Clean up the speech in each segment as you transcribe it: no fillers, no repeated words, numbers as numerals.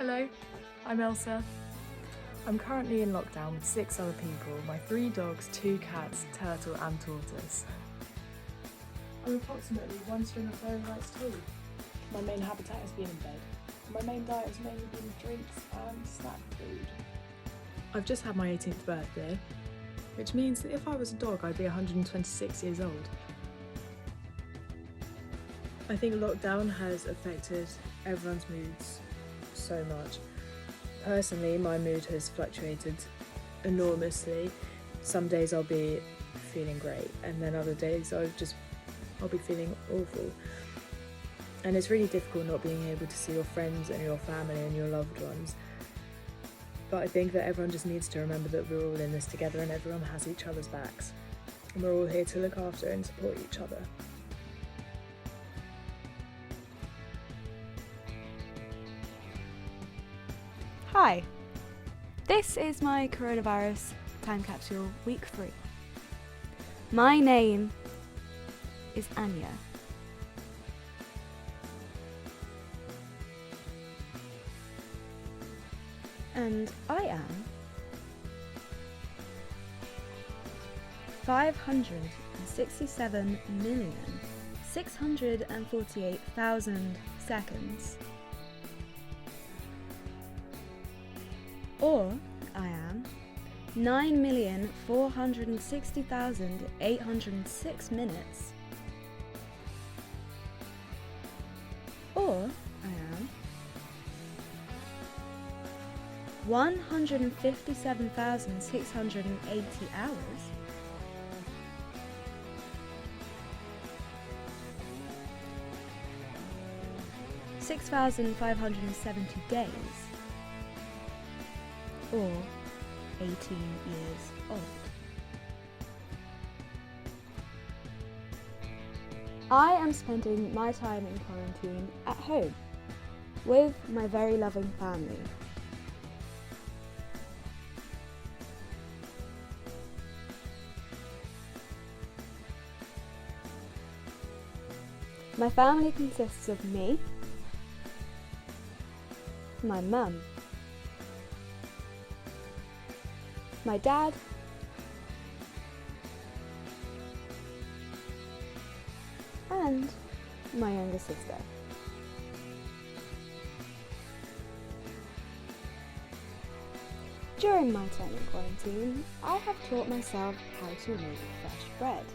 Hello, I'm Elsa. I'm currently in lockdown with 6 other people, my 3 dogs, 2 cats, turtle and tortoise. I'm approximately 1 string of fairy lights tall. My main habitat has been in bed. My main diet has mainly been drinks and snack food. I've just had my 18th birthday, which means that if I was a dog I'd be 126 years old. I think lockdown has affected everyone's moods so much. Personally, my mood has fluctuated enormously. Some days I'll be feeling great, and then other days I'll be feeling awful. And it's really difficult not being able to see your friends and your family and your loved ones. But I think that everyone just needs to remember that we're all in this together and everyone has each other's backs. And we're all here to look after and support each other. Hi, this is my coronavirus time capsule week 3. My name is Anya. And I am 567,648,000 seconds. Or I am 9,460,806 minutes. Or I am 157,680 hours. (6,570 days). Or 18 years old. I am spending my time in quarantine at home with my very loving family. My family consists of me, my mum, my dad, and my younger sister. During my time in quarantine, I have taught myself how to make fresh bread.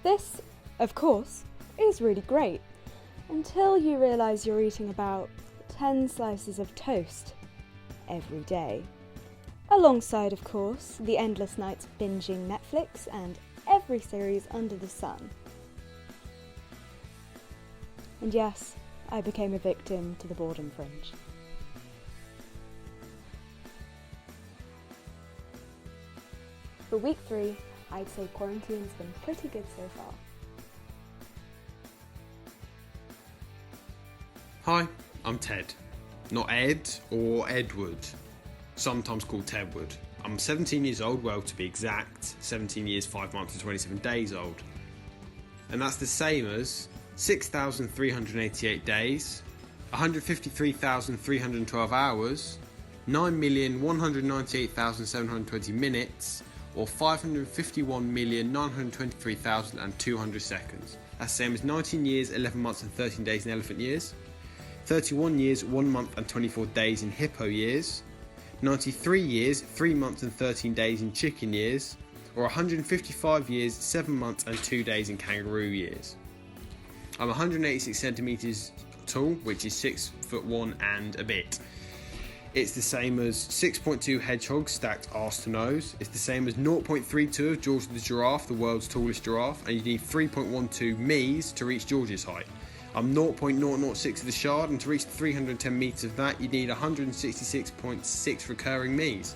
This, of course, is really great, until you realise you're eating about 10 slices of toast every day. Alongside, of course, the endless nights binging Netflix and every series under the sun. And yes, I became a victim to the boredom fringe. For week 3, I'd say quarantine's been pretty good so far. Hi, I'm Ted. Not Ed or Edward, sometimes called Tedward. I'm 17 years old, well to be exact, 17 years, 5 months and 27 days old. And that's the same as 6,388 days, 153,312 hours, 9,198,720 minutes, or 551,923,200 seconds. That's the same as 19 years, 11 months and 13 days in elephant years, 31 years, 1 month and 24 days in hippo years, 93 years, 3 months and 13 days in chicken years, or 155 years, 7 months and 2 days in kangaroo years. I'm 186 centimetres tall, which is 6'1" and a bit. It's the same as 6.2 hedgehogs stacked arse to nose. It's the same as 0.32 of George the giraffe, the world's tallest giraffe, and you need 3.12 me's to reach George's height. I'm 0.006 of the shard, and to reach 310 metres of that, you need 166.6 recurring me's.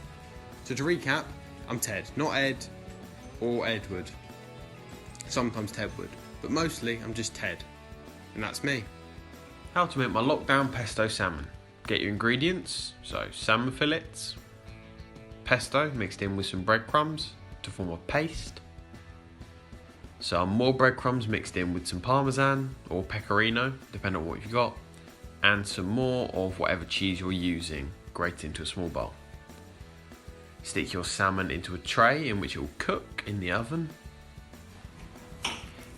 So to recap, I'm Ted, not Ed or Edward. Sometimes Tedward, but mostly I'm just Ted, and that's me. How to make my lockdown pesto salmon. get your ingredients, so salmon fillets, pesto mixed in with some breadcrumbs to form a paste, some more breadcrumbs mixed in with some parmesan or pecorino, depending on what you've got, and some more of whatever cheese you're using, grated into a small bowl. Stick your salmon into a tray in which it will cook in the oven.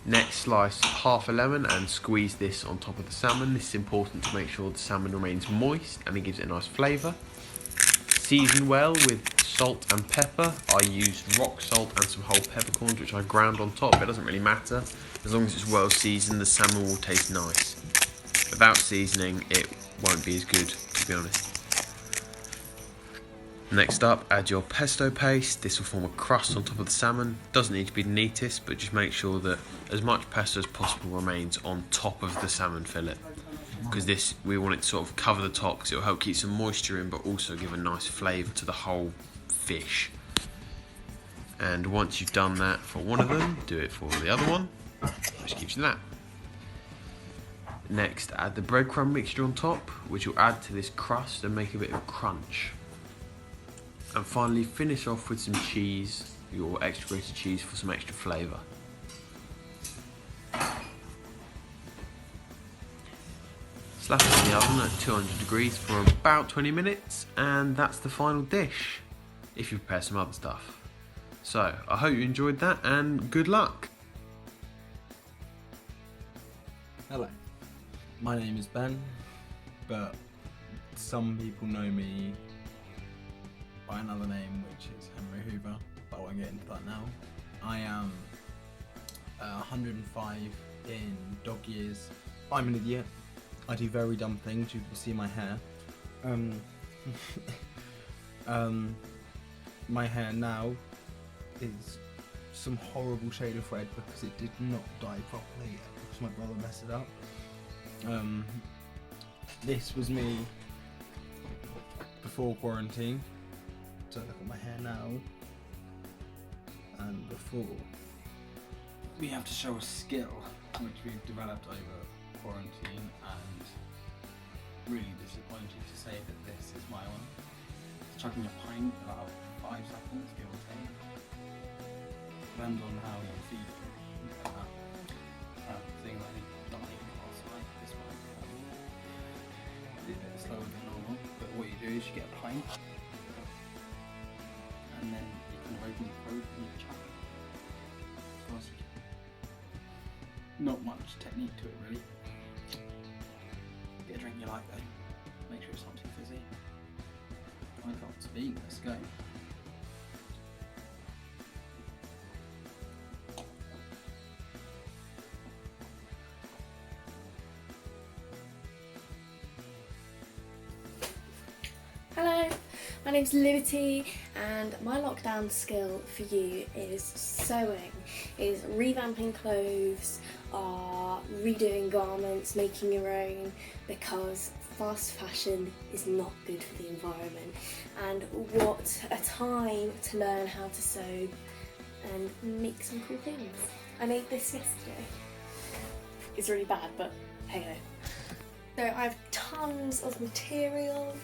Next, slice half a lemon and squeeze this on top of the salmon. This is important to make sure the salmon remains moist and it gives it a nice flavour. Season well with salt and pepper. I used rock salt and some whole peppercorns which I ground on top. It doesn't really matter. As long as it's well seasoned, the salmon will taste nice. Without seasoning, it won't be as good, to be honest. Next up, add your pesto paste. This will form a crust on top of the salmon. Doesn't need to be the neatest, but just make sure that as much pesto as possible remains on top of the salmon fillet, because we want it to sort of cover the top, because it will help keep some moisture in but also give a nice flavour to the whole fish. And once you've done that for one of them, do it for the other one, which gives you that. Next, add the breadcrumb mixture on top, which will add to this crust and make a bit of crunch. And finally, finish off with some cheese, your extra grated cheese, for some extra flavour. Slap it in the oven at 200 degrees for about 20 minutes, and that's the final dish, if you prepare some other stuff. So, I hope you enjoyed that, and good luck! Hello, my name is Ben, but some people know me by another name, which is Henry Hoover, but I won't get into that now. I am 105 in dog years. I'm an idiot. I do very dumb things. You can see my hair. My hair now is some horrible shade of red because it did not dye properly because my brother messed it up. This was me before quarantine. So look at my hair now and before. We have to show a skill which we've developed over quarantine, and really disappointed to say that this is my one. Chugging a pint about 5 seconds, give or take. Depends on how you're feeling. Thing like not even last night, this one. I did it slower than normal, but what you do is you get a pint, and then you can open the throat and you chug as fast as you can. Not much technique to it really. Get a drink you like though. Make sure it's not too fizzy. I got to be, let's go. Hello, my name's Liberty, and my lockdown skill for you is sewing, is revamping clothes, redoing garments, making your own, because fast fashion is not good for the environment. And what a time to learn how to sew and make some cool things. I made this yesterday. It's really bad, but hey ho. So I have tons of material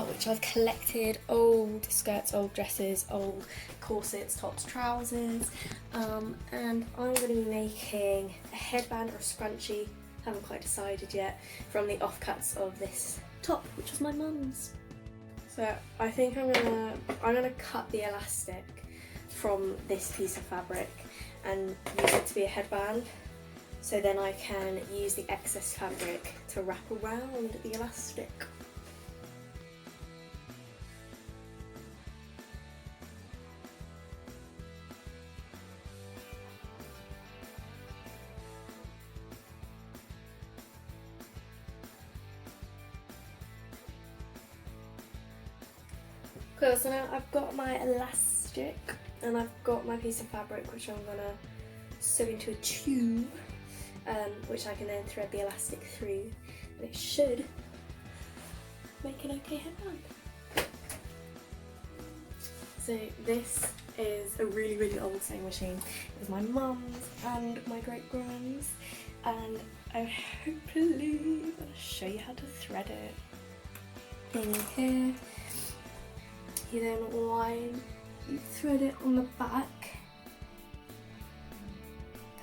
which I've collected: old skirts, old dresses, old corsets, tops, trousers, and I'm going to be making a headband or a scrunchie, haven't quite decided yet, from the offcuts of this top, which was my mum's. So I think I'm gonna cut the elastic from this piece of fabric and use it to be a headband. So then I can use the excess fabric to wrap around the elastic. Cool, so now I've got my elastic and I've got my piece of fabric which I'm gonna sew into a tube. Which I can then thread the elastic through, and it should make an okay headband. So this is a really, really old sewing machine. It was my mum's and my great-grand's, and I hopefully gonna show you how to thread it. thingy here. You then you thread it on the back,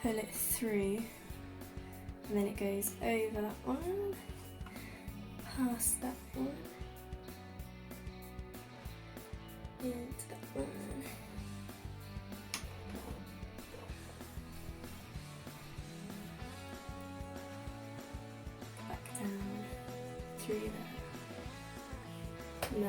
pull it through, and then it goes over that one, past that one, into that one. Back down, through there. No.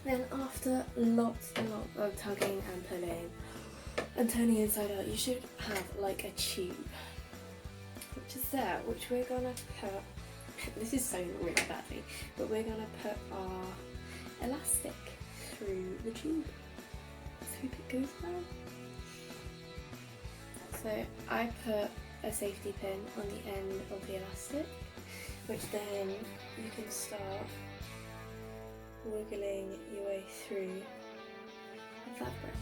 Then after lots and lots of tugging and pulling and turning inside out, you should have like a tube, which is there, which we're gonna put, this is sewn really badly, but we're gonna put our elastic through the tube. Let's hope it goes well. So I put a safety pin on the end of the elastic, which then you can start wiggling your way through the fabric.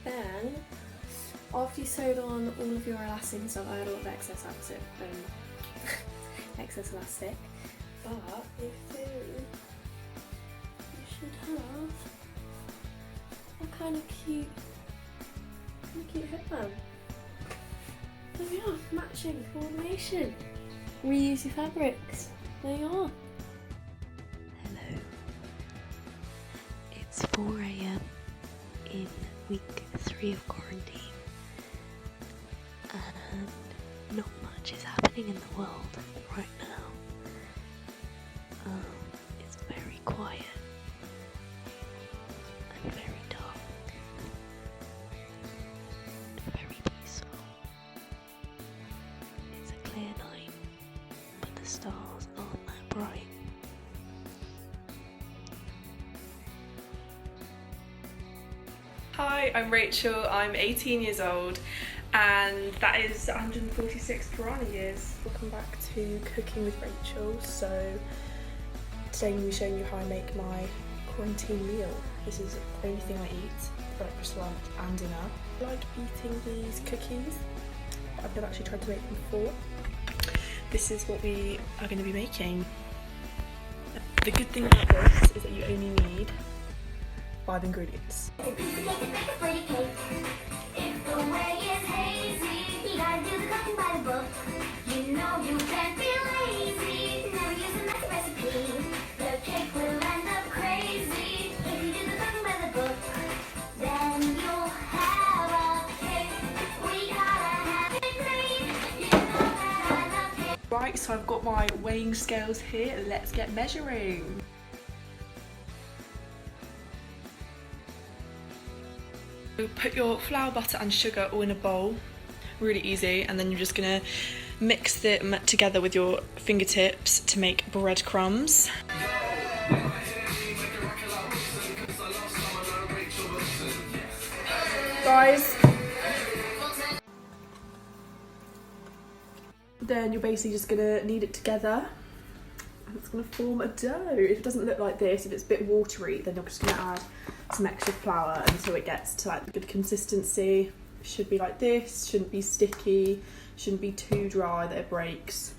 Then, after you sewed on all of your elastic and stuff, I had a lot of excess elastic, but in theory, you should have a kind of cute headband. There we are, matching coordination. Reuse your fabrics. There you are. Hello. It's 4 AM in week 3 of quarantine, and not much is happening in the world right now. It's very quiet and very dark and very peaceful. It's a clear night, but the stars aren't that bright. Hi, I'm Rachel, I'm 18 years old, and that is 146 Piranha years. Welcome back to Cooking with Rachel. So today I'm going to be showing you how I make my quarantine meal. This is the only thing I eat, breakfast, lunch and dinner. I like eating these cookies, but I've never actually tried to make them before. This is what we are going to be making. The good thing about this is that you only need 5 ingredients. Right, so I've got my weighing scales here, let's get measuring. Put your flour, butter and sugar all in a bowl, really easy, and then you're just gonna mix them together with your fingertips to make breadcrumbs. Guys, then you're basically just gonna knead it together and it's gonna form a dough. If it doesn't look like this, if it's a bit watery, then you're just gonna add some extra flour until it gets to like a good consistency. It should be like this, shouldn't be sticky, shouldn't be too dry that it breaks.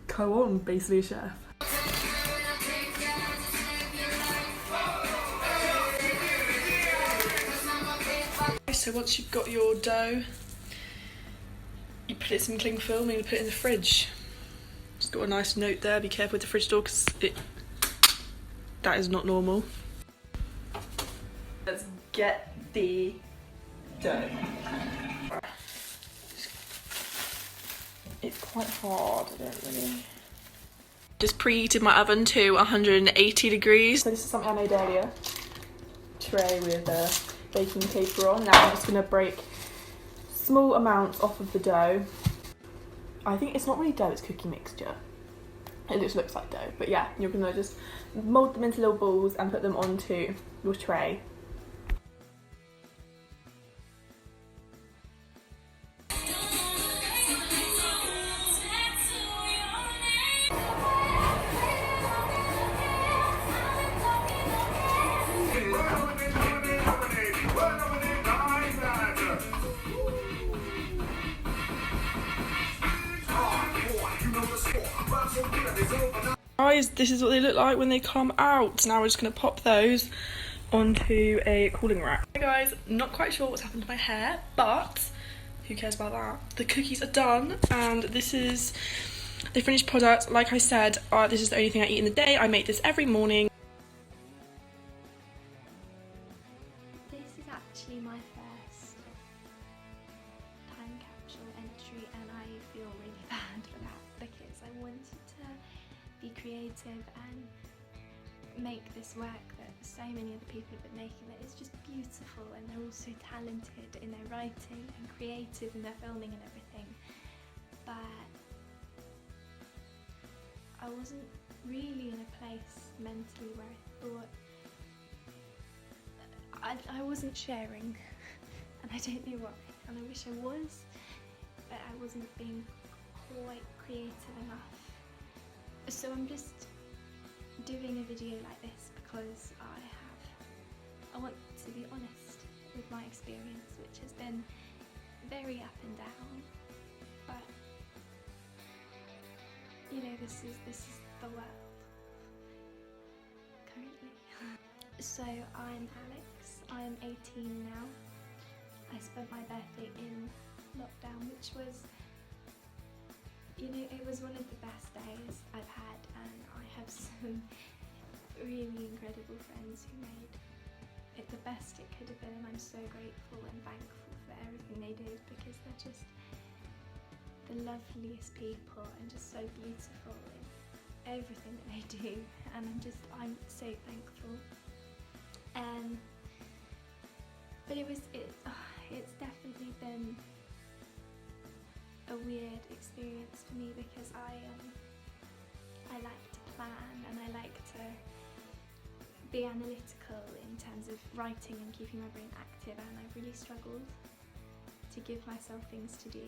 Go on, basically, chef. So once you've got your dough, you put it in cling film and you put it in the fridge. It's got a nice note there, be careful with the fridge door because that is not normal. Let's get the dough. It's quite hard, I don't really... Just preheated my oven to 180 degrees. So this is something I made earlier. Tray with baking paper on. Now I'm just going to break small amounts off of the dough. I think it's not really dough, it's cookie mixture. It just looks like dough, but yeah, you're going to just mould them into little balls and put them onto your tray. Guys, this is what they look like when they come out. Now we're just going to pop those onto a cooling rack. Hey guys, not quite sure what's happened to my hair, but who cares about that? The cookies are done, and this is the finished product. Like I said, this is the only thing I eat in the day. I make this every morning. This is actually my first time capsule entry, and I feel really bad for that because I wanted to be creative and make this work that so many other people have been making that is just beautiful, and they're all so talented in their writing and creative in their filming and everything. But I wasn't really in a place mentally where I thought I wasn't sharing, and I don't know why, and I wish I was, but I wasn't being quite creative enough. So I'm just doing a video like this because I want to be honest with my experience, which has been very up and down, but you know, this is the world currently. So I'm Alex, I am 18 now. I spent my birthday in lockdown, which was, you know, it was one of the best days I've had, and I have some really incredible friends who made it the best it could have been, and I'm so grateful and thankful for everything they did because they're just the loveliest people and just so beautiful in everything that they do, and I'm so thankful. But it's definitely been a weird experience for me because I like to plan and I like to be analytical in terms of writing and keeping my brain active, and I've really struggled to give myself things to do.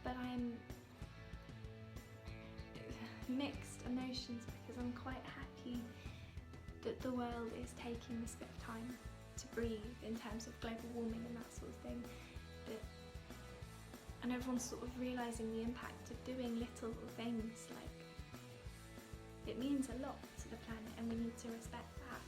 But I'm mixed emotions because I'm quite happy that the world is taking this bit of time to breathe in terms of global warming and that sort of thing. And everyone's sort of realising the impact of doing little things, like it means a lot to the planet and we need to respect that.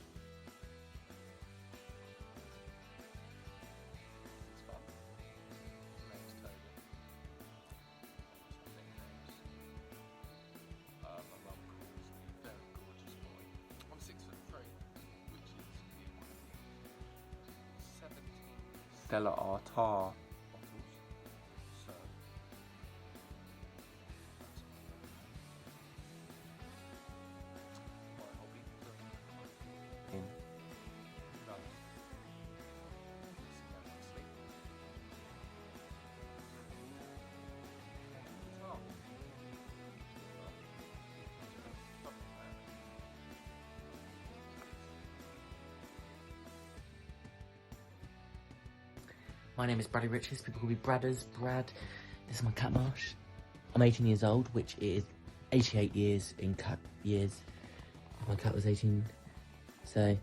Stella Artois. My name is Bradley Riches, people call me Bradders, Brad. This is my cat Marsh. I'm 18 years old, which is 88 years in cat years. My cat was 18, so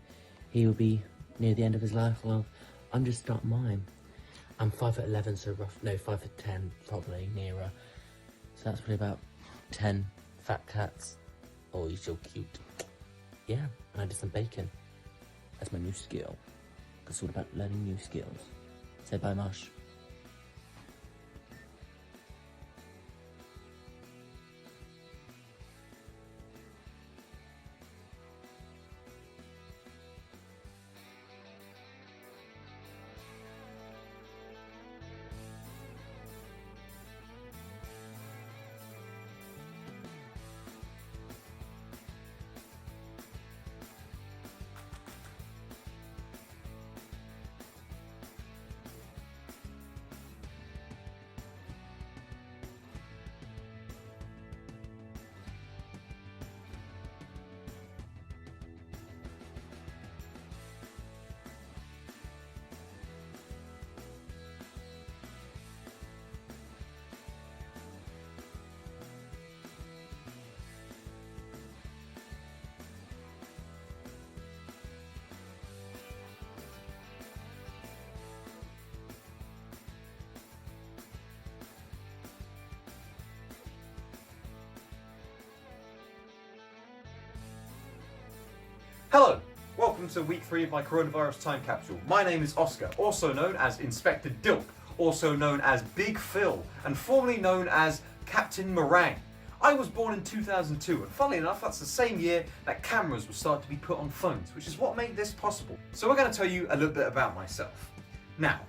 he will be near the end of his life. Well, I'm just starting mine. I'm 5'11", so 5'10", probably nearer. So that's probably about 10 fat cats. Oh, you're so cute. Yeah, and I did some bacon. as my new skill. It's all about learning new skills. Say bye, Marsh. Hello, welcome to week 3 of my coronavirus time capsule. My name is Oscar, also known as Inspector Dilk, also known as Big Phil, and formerly known as Captain Meringue. I was born in 2002, and funnily enough, that's the same year that cameras would start to be put on phones, which is what made this possible. So we're going to tell you a little bit about myself. Now,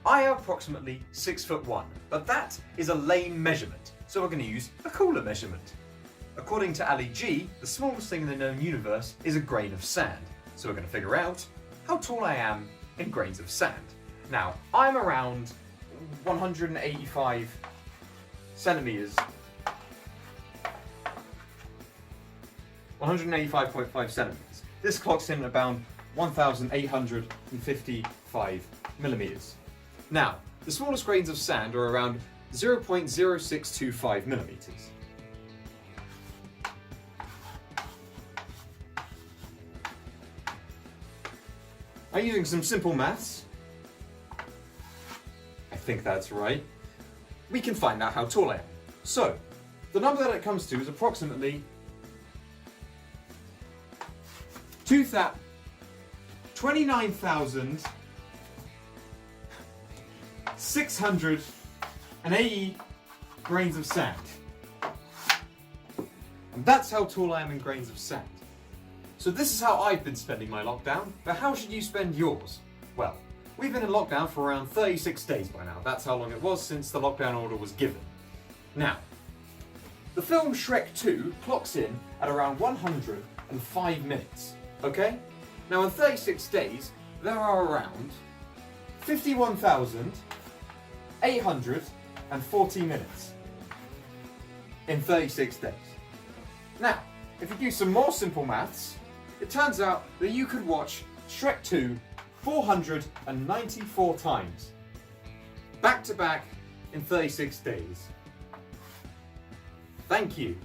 I am approximately 6'1", but that is a lame measurement, so we're going to use a cooler measurement. According to Ali G, the smallest thing in the known universe is a grain of sand. So we're going to figure out how tall I am in grains of sand. Now, I'm around 185 centimeters. 185.5 centimeters. This clocks in about 1,855 millimeters. Now, the smallest grains of sand are around 0.0625 millimeters. I'm using some simple maths. I think that's right. We can find out how tall I am. So, the number that it comes to is approximately 29,680 grains of sand. And that's how tall I am in grains of sand. So this is how I've been spending my lockdown, but how should you spend yours? Well, we've been in lockdown for around 36 days by now. That's how long it was since the lockdown order was given. Now, the film Shrek 2 clocks in at around 105 minutes, okay? Now in 36 days, there are around 51,840 minutes in 36 days. Now, if you do some more simple maths, it turns out that you could watch Shrek 2 494 times, back to back in 36 days. Thank you.